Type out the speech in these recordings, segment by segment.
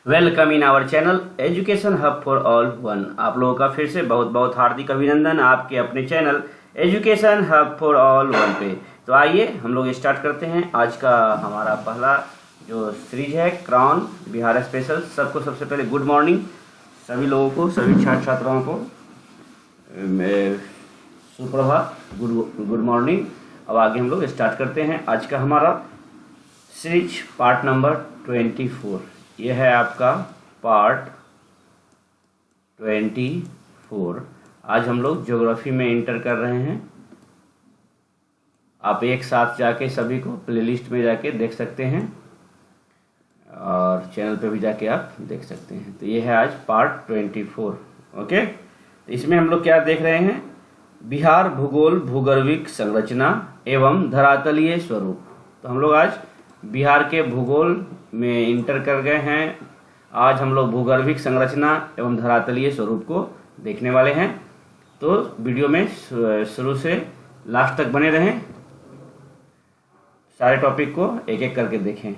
Welcome in our channel education hub for all one. आप लोगों का फिर से बहुत बहुत हार्दिक अभिनंदन आपके अपने channel education hub for all one पे। तो आइए हम लोग स्टार्ट करते हैं। आज का हमारा पहला जो सीरीज है क्राउन बिहार स्पेशल। सबको सबसे पहले गुड मॉर्निंग, सभी लोगों को, सभी छात्र छात्राओं को सुप्रभात, गुड मॉर्निंग। अब आगे हम लोग स्टार्ट करते हैं। आज का हमारा सीरीज पार्ट नंबर 24, यह है आपका पार्ट 24। आज हम लोग ज्योग्राफी में इंटर कर रहे हैं। आप एक साथ जाके सभी को प्लेलिस्ट में जाके देख सकते हैं और चैनल पे भी जाके आप देख सकते हैं। तो ये है आज पार्ट 24। ओके, तो इसमें हम लोग क्या देख रहे हैं? बिहार भूगोल, भूगर्भिक संरचना एवं धरातलीय स्वरूप। तो हम लोग आज बिहार के भूगोल में इंटर कर गए हैं। आज हम लोग भूगर्भिक संरचना एवं धरातलीय स्वरूप को देखने वाले हैं। तो वीडियो में शुरू से लास्ट तक बने रहें, सारे टॉपिक को एक एक करके देखें।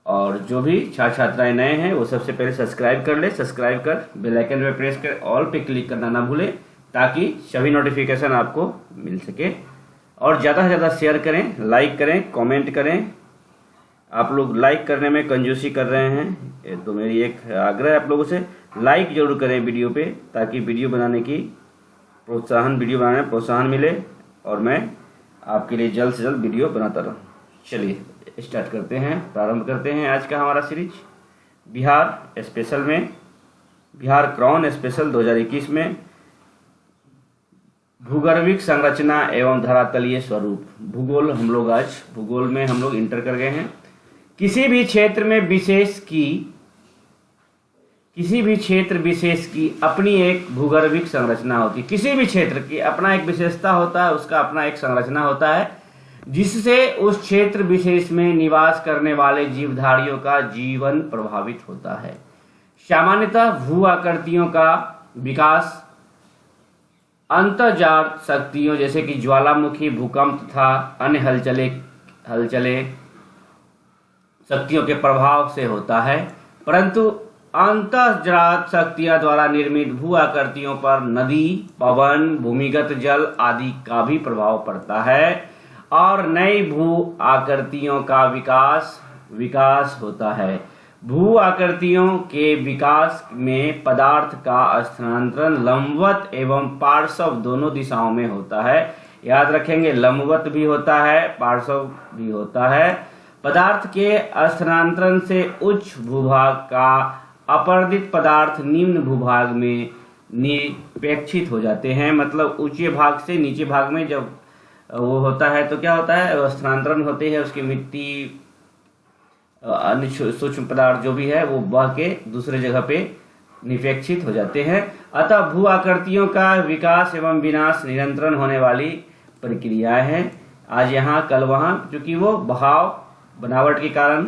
और जो भी छात्र छात्राएं नए हैं वो सबसे पहले सब्सक्राइब कर ले। सब्सक्राइब कर बेल आइकन में प्रेस कर ऑल पे क्लिक करना ना भूलें, ताकि सभी नोटिफिकेशन आपको मिल सके। और ज़्यादा से ज़्यादा शेयर करें, लाइक करें, कमेंट करें। आप लोग लाइक करने में कंजूसी कर रहे हैं, तो मेरी एक आग्रह है आप लोगों से, लाइक जरूर करें वीडियो पे, ताकि वीडियो बनाने में प्रोत्साहन मिले और मैं आपके लिए जल्द से जल्द वीडियो बनाता रहूँ। चलिए स्टार्ट करते हैं, प्रारंभ करते हैं आज का हमारा सीरीज बिहार स्पेशल में, बिहार क्राउन स्पेशल 2021 में भूगर्भिक संरचना एवं धरातलीय स्वरूप। भूगोल हम लोग आज भूगोल में हम लोग इंटर कर गए हैं। किसी भी क्षेत्र विशेष की अपनी एक भूगर्भिक संरचना होती है। किसी भी क्षेत्र की अपना एक विशेषता होता है, उसका अपना एक संरचना होता है, जिससे उस क्षेत्र विशेष में निवास करने वाले जीवधारियों का जीवन प्रभावित होता है। सामान्यतः भू आकृतियों का विकास अंतर्जात शक्तियों जैसे कि ज्वालामुखी, भूकंप तथा अन्य हलचले शक्तियों के प्रभाव से होता है, परंतु अंतर्जात शक्तियां द्वारा निर्मित भू आकृतियों पर नदी, पवन, भूमिगत जल आदि का भी प्रभाव पड़ता है और नई भू आकृतियों का विकास होता है। भू आकृतियों के विकास में पदार्थ का स्थानांतरण लंबवत एवं पार्श्व दोनों दिशाओं में होता है। याद रखेंगे, लंबवत भी होता है, पार्श्व भी होता है। पदार्थ के स्थानांतरण से उच्च भूभाग का अपरदित पदार्थ निम्न भूभाग में निपेक्षित हो जाते हैं। मतलब ऊंचे भाग से नीचे भाग में जब वो होता है तो क्या होता है, स्थानांतरण होते हैं, उसकी मिट्टी अन्य सूक्ष्म पदार्थ जो भी है वो बह के दूसरे जगह पे निपेक्षित हो जाते हैं। अतः भू आकृतियों का विकास एवं विनाश निरंतर होने वाली प्रक्रियाएं हैं। आज यहाँ कल वहाँ, क्योंकि वो बनावट के कारण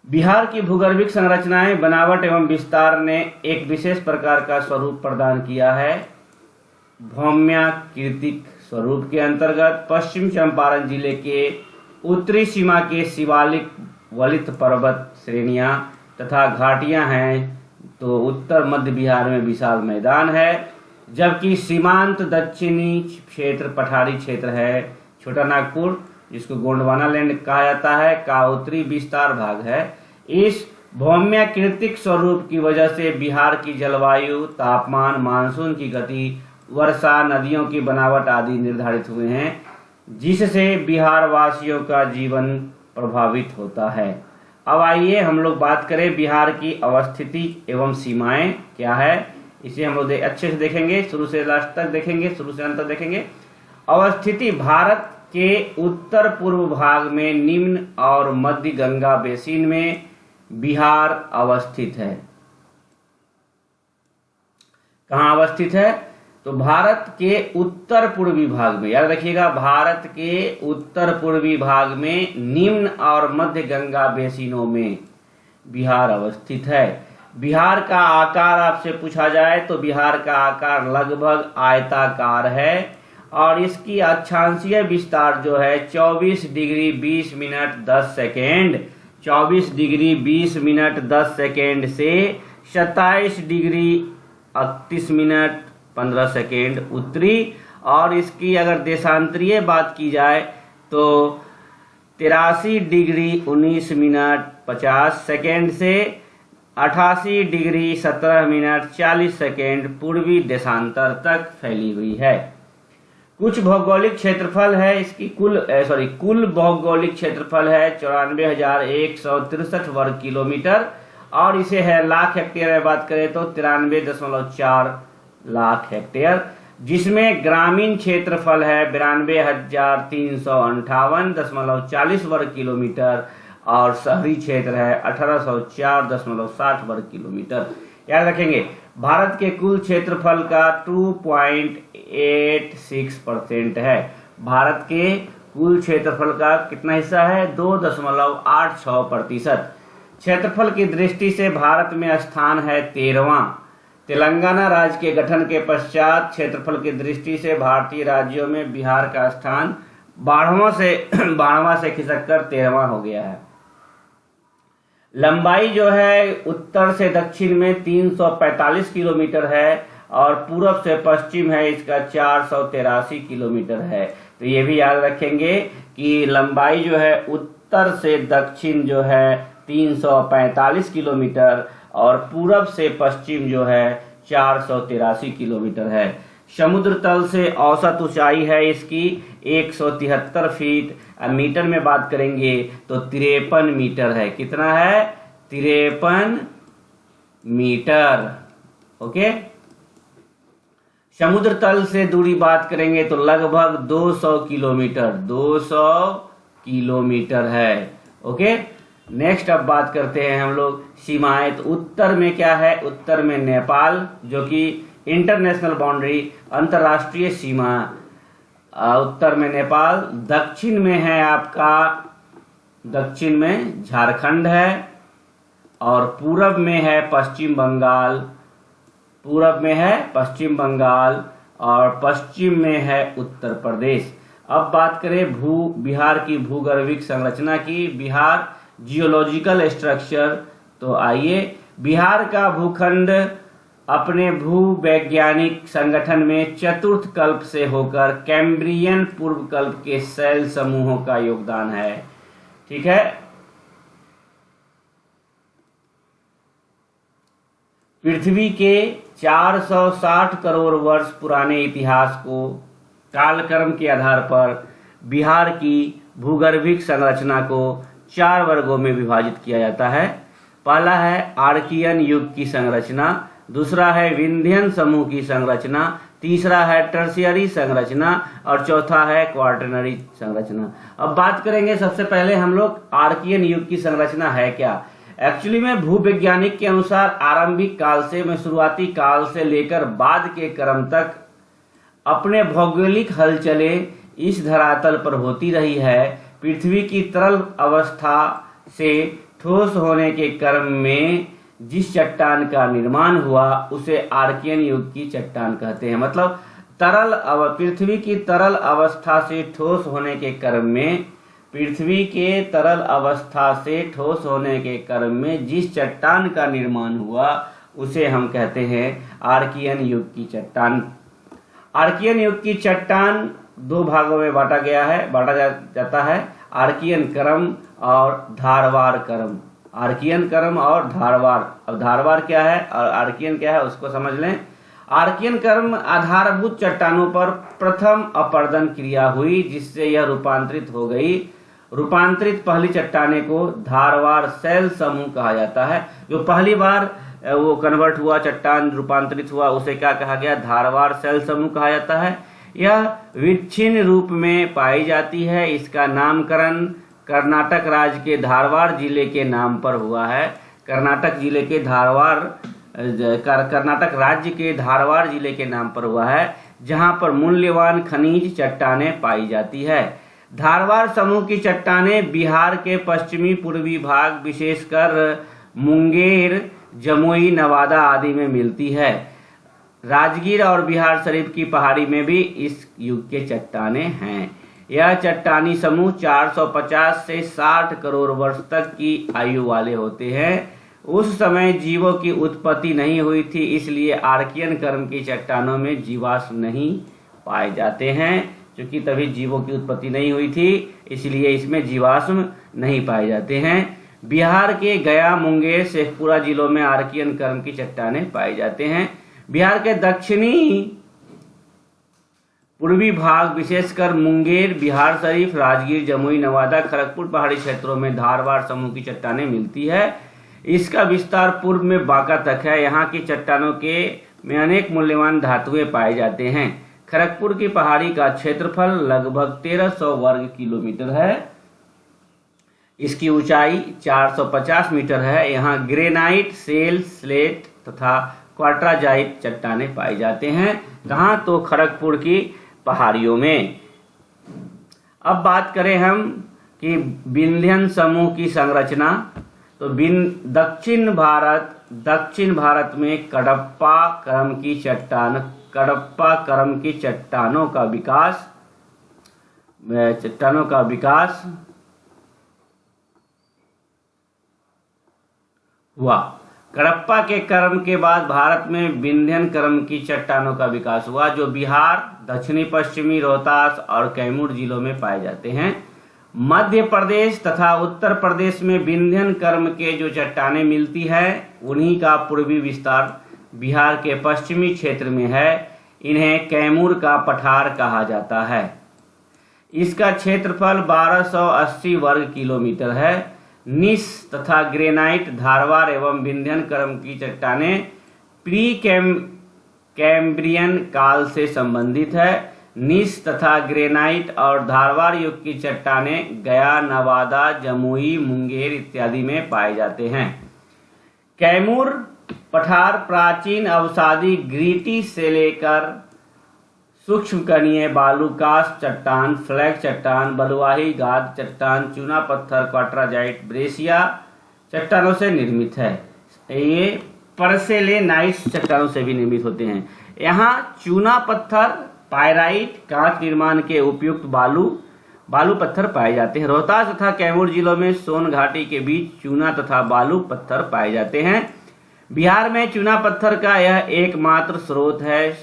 बिहार की भूगर्भिक संरचनाएं बनावट एवं विस्तार ने एक विशेष प्रकार का स्वरूप प्रदान किया है। भौम्याकृतिक स्वरूप के अंतर्गत पश्चिम चंपारण जिले के उत्तरी सीमा के शिवालिक वलित पर्वत श्रेणियां तथा घाटियां हैं, तो उत्तर मध्य बिहार में विशाल मैदान है, जबकि सीमांत दक्षिणी क्षेत्र पठारी क्षेत्र है। छोटा नागपुर, जिसको गोंडवाना लैंड कहा जाता है, का उत्तरी विस्तार भाग है। इस भौम्याकृतिक स्वरूप की वजह से बिहार की जलवायु, तापमान, मानसून की गति, वर्षा, नदियों की बनावट आदि निर्धारित हुए हैं, जिससे बिहार वासियों का जीवन प्रभावित होता है। अब आइए हम लोग बात करें बिहार की अवस्थिति एवं सीमाएं क्या है। इसे हम लोग अच्छे से देखेंगे, शुरू से लास्ट तक देखेंगे, शुरू से अंत तक देखेंगे। अवस्थिति: भारत के उत्तर पूर्व भाग में निम्न और मध्य गंगा बेसिन में बिहार अवस्थित है। कहाँ अवस्थित है? तो भारत के उत्तर पूर्वी भाग में, याद रखिएगा, भारत के उत्तर पूर्वी भाग में निम्न और मध्य गंगा बेसिनों में बिहार अवस्थित है। बिहार का आकार आपसे पूछा जाए तो बिहार का आकार लगभग आयताकार है और इसकी अक्षांशीय विस्तार जो है 24 degree 20 minute 10 second 24 degree 20 minute 10 second से 27 डिग्री 38 मिनट 15 सेकेंड उत्तरी, और इसकी अगर देशांतरीय बात की जाए तो 83 डिग्री 19 मिनट 50 सेकेंड से 88 डिग्री 17 मिनट 40 सेकेंड पूर्वी देशांतर तक फैली हुई है। कुछ भौगोलिक क्षेत्रफल है इसकी कुल भौगोलिक क्षेत्रफल है 94,163 वर्ग किलोमीटर, और इसे है लाख हेक्टेयर में बात करें तो 93.4 लाख हेक्टेयर, जिसमें ग्रामीण क्षेत्रफल है 92,358.40 वर्ग किलोमीटर और शहरी क्षेत्र है 1804.60 वर्ग किलोमीटर। याद रखेंगे भारत के कुल क्षेत्रफल का 2.86% है। भारत के कुल क्षेत्रफल का कितना हिस्सा है? 2.86%। क्षेत्रफल की दृष्टि से भारत में स्थान है 13वां। तेलंगाना राज्य के गठन के पश्चात क्षेत्रफल की दृष्टि से भारतीय राज्यों में बिहार का स्थान 12वां से खिसककर 13वां हो गया है। लंबाई जो है उत्तर से दक्षिण में 345 किलोमीटर है और पूरब से पश्चिम है इसका 483 किलोमीटर है। तो ये भी याद रखेंगे कि लंबाई जो है उत्तर से दक्षिण जो है 345 किलोमीटर और पूरब से पश्चिम जो है 483 किलोमीटर है। समुद्र तल से औसत ऊंचाई है इसकी 173 फीट। मीटर में बात करेंगे तो 53 मीटर है। कितना है? 53 मीटर। ओके। समुद्र तल से दूरी बात करेंगे तो लगभग 200 किलोमीटर है। ओके। नेक्स्ट अब बात करते हैं हम लोग सीमाएं। तो उत्तर में क्या है? उत्तर में नेपाल जो कि इंटरनेशनल बाउंड्री, अंतरराष्ट्रीय सीमा, उत्तर में नेपाल। दक्षिण में है आपका, दक्षिण में झारखंड है और पूरब में है पश्चिम बंगाल, पूरब में है पश्चिम बंगाल और पश्चिम में है उत्तर प्रदेश। अब बात करें बिहार की भूगर्भिक संरचना की, बिहार जियोलॉजिकल स्ट्रक्चर। तो आइए, बिहार का भूखंड अपने भूवैज्ञानिक संगठन में चतुर्थ कल्प से होकर कैम्ब्रियन पूर्व कल्प के शैल समूहों का योगदान है। ठीक है। पृथ्वी के 460 करोड़ वर्ष पुराने इतिहास को कालक्रम के आधार पर बिहार की भूगर्भिक संरचना को 4 वर्गों में विभाजित किया जाता है। पहला है आर्कियन युग की संरचना, दूसरा है विंध्यन समूह की संरचना, तीसरा है टर्शियरी संरचना और चौथा है क्वार्टरनरी संरचना। अब बात करेंगे सबसे पहले हम लोग आर्कियन युग की संरचना है क्या। एक्चुअली में भूवैज्ञानिक के अनुसार आरंभिक काल से शुरुआती काल से लेकर बाद के क्रम तक अपने भौगोलिक हलचलें इस धरातल पर होती रही है। पृथ्वी की तरल अवस्था से ठोस होने के क्रम में जिस चट्टान का निर्माण हुआ उसे आर्कियन युग की चट्टान कहते हैं। मतलब पृथ्वी की तरल अवस्था से ठोस होने के क्रम में, पृथ्वी के तरल अवस्था से ठोस होने के क्रम में जिस चट्टान का निर्माण हुआ उसे हम कहते हैं आर्कियन युग की चट्टान। आर्कियन युग की चट्टान 2 भागों में बांटा जाता है, आर्कियन क्रम और धारवार क्रम। आर्कियन क्रम और धारवार। अब धारवार क्या है और आर्कियन क्या है उसको समझ लें। आर्कियन क्रम आधारभूत चट्टानों पर प्रथम अपर्दन क्रिया हुई जिससे यह रूपांतरित हो गई। रूपांतरित पहली चट्टाने को धारवार शैल समूह कहा जाता है। जो पहली बार वो कन्वर्ट हुआ, चट्टान रूपांतरित हुआ, उसे क्या कहा गया? धारवार शैल समूह कहा जाता है। यह विच्छिन्न रूप में पाई जाती है। इसका नामकरण कर्नाटक राज्य के धारवाड़ जिले के नाम पर हुआ है। कर्नाटक राज्य के धारवाड़ जिले के नाम पर हुआ है जहां पर मूल्यवान खनिज चट्टानें पाई जाती है। धारवाड़ समूह की चट्टानें बिहार के पश्चिमी पूर्वी भाग विशेषकर मुंगेर, जमुई, नवादा आदि में मिलती है। राजगीर और बिहार शरीफ की पहाड़ी में भी इस युग के चट्टानें हैं। यह चट्टानी समूह 450 से 60 करोड़ वर्ष तक की आयु वाले होते हैं। उस समय जीवों की उत्पत्ति नहीं हुई थी, इसलिए आर्कियन क्रम की चट्टानों में जीवाश्म नहीं पाए जाते हैं। क्योंकि तभी जीवों की उत्पत्ति नहीं हुई थी, इसलिए इसमें जीवाश्म नहीं पाए जाते हैं। बिहार के गया, मुंगेर, शेखपुरा जिलों में आर्कियन क्रम की चट्टानें पाई जाते हैं। बिहार के दक्षिणी पूर्वी भाग विशेषकर मुंगेर, बिहार शरीफ, राजगीर, जमुई, नवादा, खड़गपुर पहाड़ी क्षेत्रों में धारवाड़ समूह की चट्टानें मिलती है। इसका विस्तार पूर्व में बांका तक है। यहाँ की चट्टानों में अनेक मूल्यवान धातुएं पाए जाते हैं। खड़गपुर की पहाड़ी का क्षेत्रफल लगभग 1300 वर्ग किलोमीटर है। इसकी ऊंचाई 450 मीटर है। यहाँ ग्रेनाइट, सेल, स्लेट तथा क्वार्टराजाइट चट्टानें पाए जाते हैं। कहाँ? तो खड़गपुर की पहाड़ियों में। अब बात करें हम कि विंध्यन समूह की संरचना। तो दक्षिण भारत में कडप्पा क्रम की चट्टानों का विकास हुआ। कडप्पा के क्रम के बाद भारत में विंध्यन क्रम की चट्टानों का विकास हुआ, जो बिहार, दक्षिणी पश्चिमी रोहतास और कैमूर जिलों में पाए जाते हैं। मध्य प्रदेश तथा उत्तर प्रदेश में विंध्यन क्रम के जो चट्टानें मिलती है, उन्हीं का पूर्वी विस्तार बिहार के पश्चिमी क्षेत्र में है। इन्हें कैमूर का पठार कहा जाता है। इसका क्षेत्रफल 1280 वर्ग किलोमीटर है। निस तथा ग्रेनाइट धारवाड़ एवं विंध्यन क्रम की चट्टानें प्री कैम्ब्रियन काल से संबंधित है। निस तथा ग्रेनाइट और धारवाड़ युग की चट्टानें गया, नवादा, जमुई, मुंगेर इत्यादि में पाए जाते हैं। कैमूर पठार प्राचीन अवसादी ग्रीटी से लेकर सूक्ष्म कणीय बालूकास्ट चट्टान, फ्लैग चट्टान, बलुआही गाद चट्टान, चूना पत्थर, क्वार्टराजाइट, ब्रेसिया चट्टानों से निर्मित है। ये पर्सेलेनाइट्स चट्टानों से भी निर्मित होते हैं। यहाँ चूना पत्थर, पायराइट, कांच निर्माण के उपयुक्त बालू पत्थर पाए जाते हैं। रोहतास तथा कैमूर जिलों में सोन घाटी के बीच चूना तथा बालू पत्थर पाए जाते हैं। बिहार में चूना पत्थर का यह एकमात्र स्रोत है।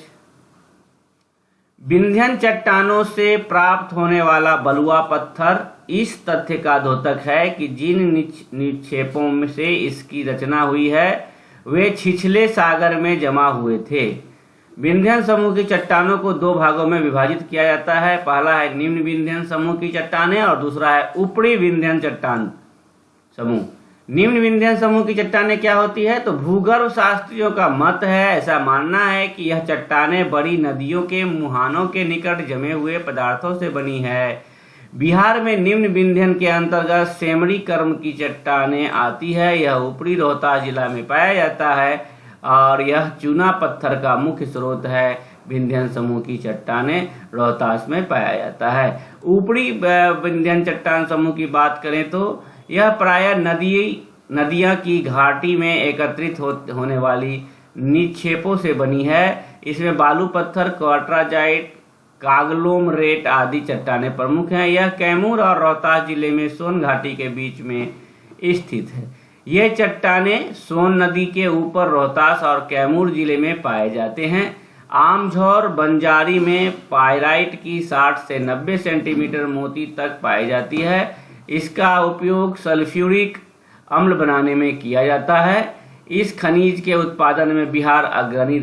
विंध्यन चट्टानों से प्राप्त होने वाला बलुआ पत्थर इस तथ्य का द्योतक है कि जिन निक्षेपों से इसकी रचना हुई है, वे छिछले सागर में जमा हुए थे। विंध्यन समूह की चट्टानों को दो भागों में विभाजित किया जाता है। पहला है निम्न विंध्यन समूह की चट्टानें और दूसरा है ऊपरी विंध्यन चट्टान समूह। निम्न विंध्यन समूह की चट्टानें क्या होती है? तो भूगर्भ शास्त्रियों का मत है, ऐसा मानना है कि यह चट्टानें बड़ी नदियों के मुहानों के निकट जमे हुए पदार्थों से बनी है। बिहार में निम्न विंध्यन के अंतर्गत सेमरी क्रम की चट्टानें आती है। यह ऊपरी रोहतास जिला में पाया जाता है और यह चूना पत्थर का मुख्य स्रोत है। विंध्यन समूह की चट्टानें रोहतास में पाया जाता है। ऊपरी विंध्यन चट्टान समूह की बात करें तो यह प्रायः नदियां की घाटी में एकत्रित होने वाली निक्षेपों से बनी है। इसमें बालू पत्थर, क्वार्टराजाइट, कागलोमरेट आदि चट्टानें प्रमुख हैं। यह कैमूर और रोहतास जिले में सोन घाटी के बीच में स्थित है। ये चट्टानें सोन नदी के ऊपर रोहतास और कैमूर जिले में पाए जाते हैं। आमझौर बंजारी में पायराइट की 60 से 90 सेंटीमीटर मोटी तक पाई जाती है। इसका उपयोग सल्फ्यूरिक अम्ल बनाने में किया जाता है। इस खनिज के उत्पादन में बिहार अग्रणी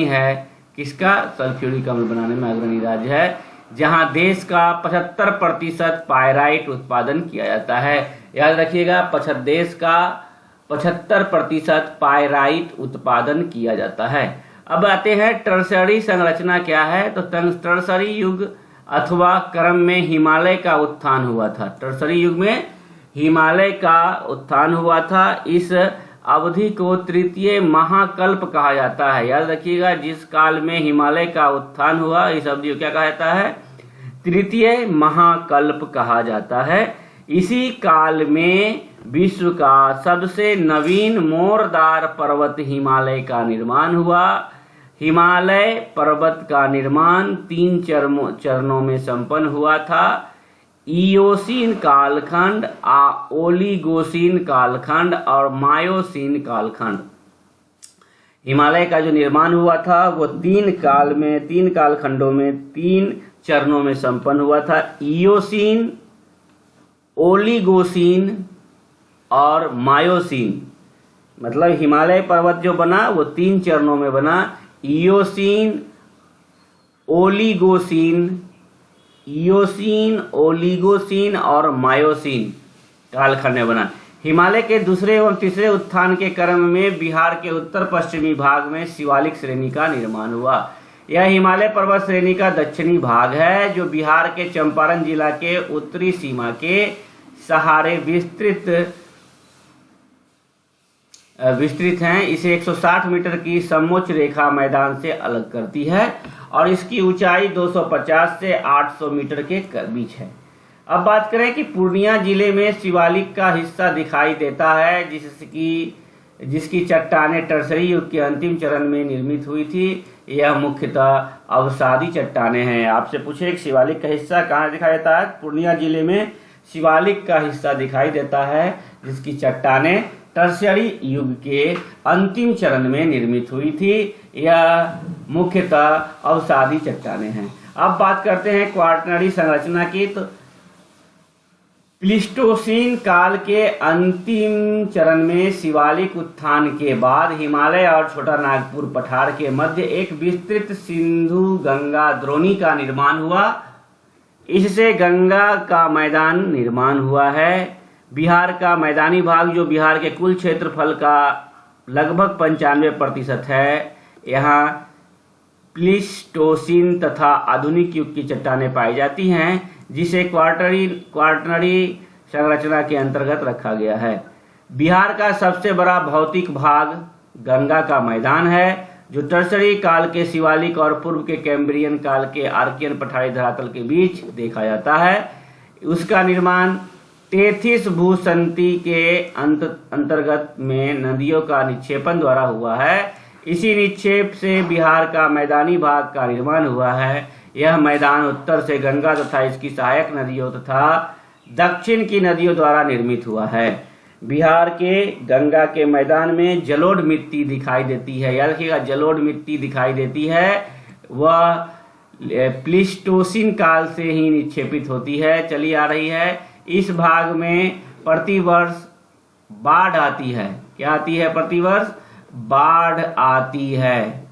है। किसका? सल्फ्यूरिक अम्ल बनाने में अग्रणी राज्य है, जहां देश का 75% पायराइट उत्पादन किया जाता है। याद रखिएगा, देश का 75% पायराइट उत्पादन किया जाता है। अब आते हैं टर्सरी संरचना क्या है? तो टर्सरी युग अथवा क्रम में हिमालय का उत्थान हुआ था। टर्सरी युग में हिमालय का उत्थान हुआ था। इस अवधि को तृतीय महाकल्प कहा जाता है। याद रखिएगा, जिस काल में हिमालय का उत्थान हुआ, इस अवधि को क्या कहा जाता है? तृतीय महाकल्प कहा जाता है। इसी काल में विश्व का सबसे नवीन मोरदार पर्वत हिमालय का निर्माण हुआ। हिमालय पर्वत का निर्माण 3 चरणों में संपन्न हुआ था। इयोसीन कालखंड, ओलिगोसीन कालखंड और मायोसीन कालखंड। हिमालय का जो निर्माण हुआ था वो 3 कालखंडों में 3 चरणों में संपन्न हुआ था। इयोसीन, ओलिगोसीन और मायोसीन। मतलब हिमालय पर्वत जो बना वो 3 चरणों में बना। इयोसीन, ओलिगोसीन और मायोसीन कालखंड में बना। हिमालय के दूसरे एवं तीसरे उत्थान के क्रम में बिहार के उत्तर पश्चिमी भाग में शिवालिक श्रेणी का निर्माण हुआ। यह हिमालय पर्वत श्रेणी का दक्षिणी भाग है जो बिहार के चंपारण जिला के उत्तरी सीमा के सहारे विस्तृत हैं। इसे 160 मीटर की समोच्च रेखा मैदान से अलग करती है और इसकी ऊंचाई 250 से 800 मीटर के बीच है। अब बात करें कि पूर्णिया जिले में शिवालिक का हिस्सा दिखाई देता है जिसकी चट्टानें टर्सरी युग के अंतिम चरण में निर्मित हुई थी। यह मुख्यतः अवसादी चट्टानें हैं। आपसे पूछे कि शिवालिक का हिस्सा कहाँ दिखाई देता है? पूर्णिया जिले में शिवालिक का हिस्सा दिखाई देता है जिसकी चट्टानें टर्सरी युग के अंतिम चरण में निर्मित हुई थी। यह मुख्यतः अवसादी चट्टानें हैं। अब बात करते हैं क्वाटरनरी संरचना की। तो प्लीस्टोसीन काल के अंतिम चरण में शिवालिक उत्थान के बाद हिमालय और छोटा नागपुर पठार के मध्य एक विस्तृत सिंधु गंगा द्रोणी का निर्माण हुआ। इससे गंगा का मैदान निर्माण हुआ है। बिहार का मैदानी भाग जो बिहार के कुल क्षेत्रफल का लगभग 95% है, यहाँ प्लीस्टोसीन तथा आधुनिक युग की चट्टानें पाई जाती हैं, जिसे क्वाटरनरी संरचना के अंतर्गत रखा गया है। बिहार का सबसे बड़ा भौतिक भाग गंगा का मैदान है जो टर्सरी काल के शिवालिक और पूर्व के कैम्ब्रियन काल के आर्कियन पठारी धरातल के बीच देखा जाता है। उसका निर्माण तेथिस भूसंति के अंतर्गत में नदियों का निक्षेपण द्वारा हुआ है। इसी निक्षेप से बिहार का मैदानी भाग का निर्माण हुआ है। यह मैदान उत्तर से गंगा तथा इसकी सहायक नदियों तथा दक्षिण की नदियों द्वारा निर्मित हुआ है। बिहार के गंगा के मैदान में जलोढ़ मिट्टी दिखाई देती है। याद रखिएगा, जलोढ़ मिट्टी दिखाई देती है। वह प्लीस्टोसीन काल से ही निक्षेपित होती है, चली आ रही है। इस भाग में प्रतिवर्ष बाढ़ आती है। क्या आती है? प्रतिवर्ष बाढ़ आती है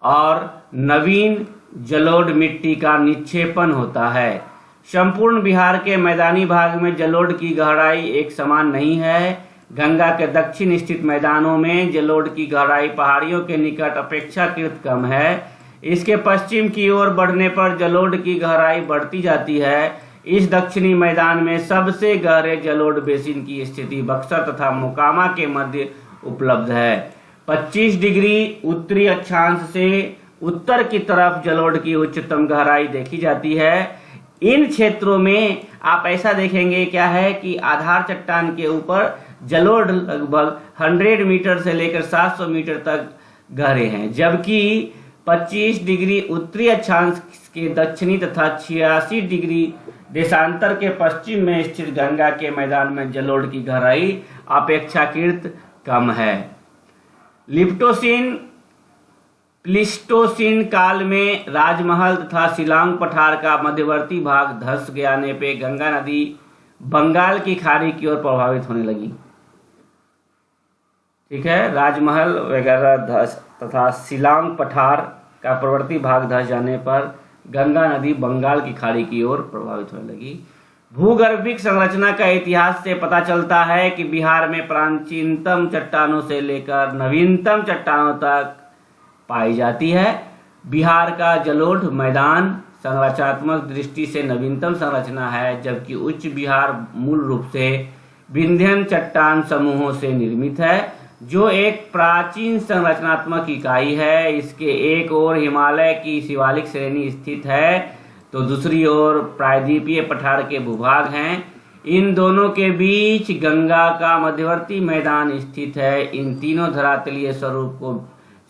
और नवीन जलोढ़ मिट्टी का निक्षेपण होता है। संपूर्ण बिहार के मैदानी भाग में जलोढ़ की गहराई एक समान नहीं है। गंगा के दक्षिण स्थित मैदानों में जलोढ़ की गहराई पहाड़ियों के निकट अपेक्षाकृत कम है। इसके पश्चिम की ओर बढ़ने पर जलोढ़ की गहराई बढ़ती जाती है। इस दक्षिणी मैदान में सबसे गहरे जलोढ़ बेसिन की स्थिति बक्सर तथा मोकामा के मध्य उपलब्ध है। 25 डिग्री उत्तरी अक्षांश से उत्तर की तरफ जलोढ़ की उच्चतम गहराई देखी जाती है। इन क्षेत्रों में आप ऐसा देखेंगे क्या है कि आधार चट्टान के ऊपर जलोढ़ लगभग 100 मीटर से लेकर 700 मीटर तक गहरे हैं, जबकि 25 डिग्री उत्तरी अक्षांश के दक्षिणी तथा 86 डिग्री देशांतर के पश्चिम में स्थित गंगा के मैदान में जलोढ़ की गहराई अपेक्षाकृत कम है। प्लीस्टोसीन काल में राजमहल तथा शिलांग पठार का मध्यवर्ती भाग धंस जाने पे गंगा नदी बंगाल की खाड़ी की ओर प्रभावित होने लगी। ठीक है, राजमहल वगैरह तथा शिलांग पठार का प्रवर्ती भाग धंस जाने पर गंगा नदी बंगाल की खाड़ी की ओर प्रभावित होने लगी। भूगर्भिक संरचना का इतिहास से पता चलता है कि बिहार में प्राचीनतम चट्टानों से लेकर नवीनतम चट्टानों तक पाई जाती है। बिहार का जलोढ़ मैदान संरचनात्मक दृष्टि से नवीनतम संरचना है, जबकि उच्च बिहार मूल रूप से विंध्यन चट्टान समूहों से निर्मित है, जो एक प्राचीन संरचनात्मक इकाई है। इसके एक ओर हिमालय की शिवालिक श्रेणी स्थित है तो दूसरी ओर प्रायद्वीपीय पठार के भूभाग हैं। इन दोनों के बीच गंगा का मध्यवर्ती मैदान स्थित है। इन तीनों धरातलीय स्वरूप को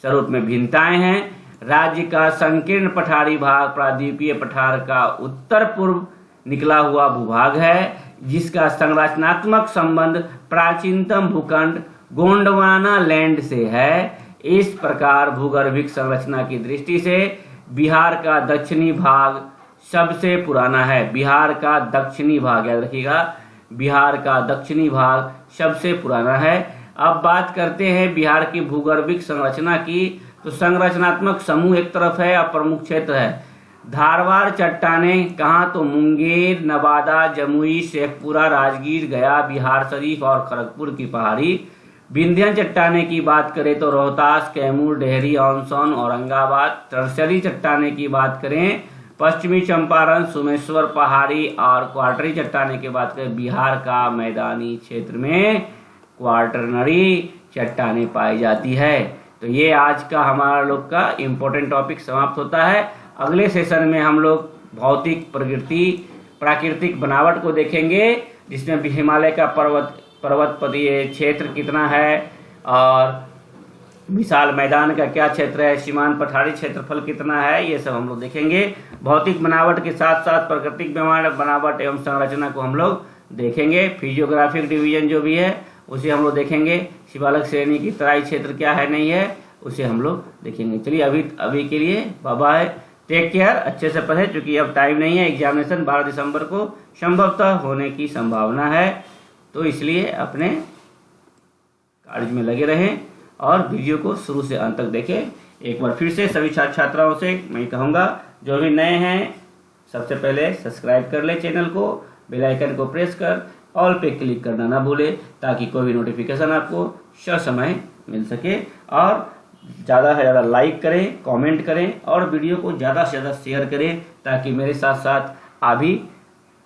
स्वरूप में भिन्नताएं हैं। राज्य का संकीर्ण पठारी भाग प्रायद्वीपीय पठार का उत्तर पूर्व निकला हुआ भूभाग है, जिसका संरचनात्मक संबंध प्राचीनतम भूखंड गोंडवाना लैंड से है। इस प्रकार भूगर्भिक संरचना की दृष्टि से बिहार का दक्षिणी भाग सबसे पुराना है। बिहार का दक्षिणी भाग, याद रखिएगा, बिहार का दक्षिणी भाग सबसे पुराना है। अब बात करते हैं बिहार की भूगर्भिक संरचना की। तो संरचनात्मक समूह एक तरफ है और प्रमुख क्षेत्र है। धारवाड़ चट्टाने कहाँ? तो मुंगेर, नवादा, जमुई, शेखपुरा, राजगीर, गया, बिहार शरीफ और खड़गपुर की पहाड़ी। विंध्य चट्टाने की बात करें तो रोहतास, कैमूर, डेहरी, ऑनसोन, औरंगाबाद। टर्सरी चट्टाने की बात करें पश्चिमी चंपारण, सोमेश्वर पहाड़ी और क्वार्टरी चट्टाने की बात करें बिहार का मैदानी क्षेत्र में क्वार्टरनरी चट्टाने पाई जाती है। तो ये आज का हमारा लोग का इम्पोर्टेंट टॉपिक समाप्त होता है। अगले सेशन में हम लोग भौतिक प्रकृति प्राकृतिक बनावट को देखेंगे, जिसमें हिमालय का पर्वतपदीय क्षेत्र कितना है और विशाल मैदान का क्या क्षेत्र है, सीमांत पठारी क्षेत्रफल कितना है, ये सब हम लोग देखेंगे। भौतिक बनावट के साथ साथ प्राकृतिक बनावट एवं संरचना को हम लोग देखेंगे। फिजियोग्राफिक डिवीजन जो भी है उसे हम लोग देखेंगे। शिवालक श्रेणी की तराई क्षेत्र क्या है नहीं है उसे हम लोग देखेंगे। चलिए अभी के लिए बाय बाय, टेक केयर, अच्छे से पढ़े, क्योंकि अब टाइम नहीं है। एग्जामिनेशन 12 दिसंबर को संभवतः होने की संभावना है, तो इसलिए अपने कार्य में लगे रहें और वीडियो को शुरू से अंत तक देखें। एक बार फिर से सभी छात्र छात्राओं से मैं कहूँगा, जो भी नए हैं सबसे पहले सब्सक्राइब कर ले चैनल को, बेल आइकन को प्रेस कर ऑल पे क्लिक करना ना भूले, ताकि कोई भी नोटिफिकेशन आपको ससमय मिल सके। और ज़्यादा से ज़्यादा लाइक करें, कमेंट करें और वीडियो को ज़्यादा से ज़्यादा शेयर करें, ताकि मेरे साथ साथ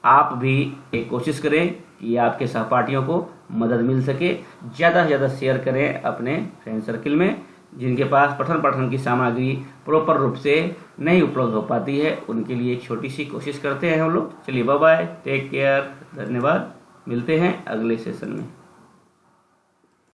आप भी एक कोशिश करें कि आपके सहपाठियों को मदद मिल सके। ज़्यादा से ज़्यादा शेयर करें अपने फ्रेंड सर्किल में, जिनके पास पठन की सामग्री प्रॉपर रूप से नहीं उपलब्ध हो पाती है, उनके लिए एक छोटी सी कोशिश करते हैं हम लोग। चलिए बाय बाय, टेक केयर, धन्यवाद, मिलते हैं अगले सेशन में।